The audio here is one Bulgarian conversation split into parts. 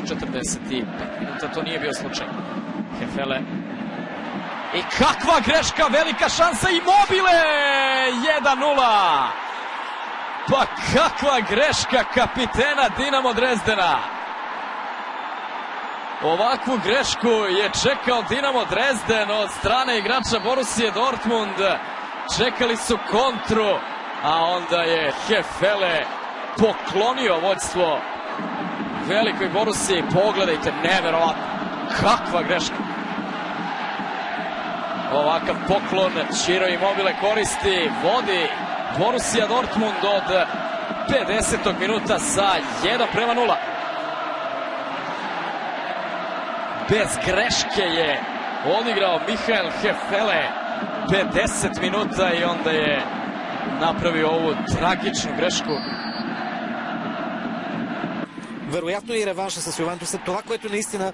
45 minuta to nije bio slučaj. Hefele. I kakva greška, velika šansa, Immobile! 1:0! Pa kakva greška kapitena Dinamo Drezdena! Ovakvu grešku je čekao Dinamo Drezden od strane igrača Borussije Dortmund. Čekali su kontru, a onda je Hefele poklonio vođstvo velikoj Borussiji. Pogledajte, neverovatno, kakva greška. Ovakav poklon Ciro Immobile koristi, vodi Borussija Dortmund od 50. minuta sa 1:0. Bez greške je odigrao Michael Hefele 50 minuta i onda je napravio ovu tragičnu grešku. Вероятно и реванша с Ювентус. Това, което наистина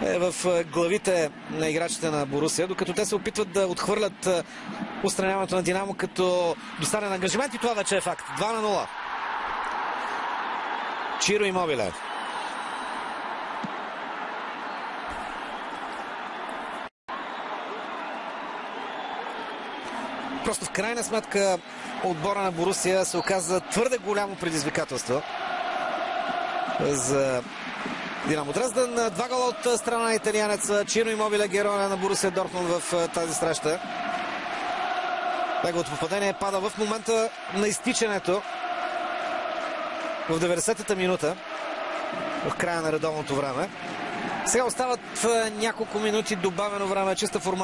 е в главите на играчите на Борусия, докато те се опитват да отхвърлят отстраняването на Динамо като доставен ангажимент, и това вече е факт. 2:0. Ciro Immobile. Просто в крайна сметка отбора на Борусия се оказа твърде голямо предизвикателство за Динамо Дрезден. 2 гола от страна на италианец Ciro Immobile, героя на Борусия Дортмунд в тази среща. Неговото попадение пада в момента на изтичането в 90-та минута, в края на редовното време. Сега остават няколко минути добавено време, чиста форма.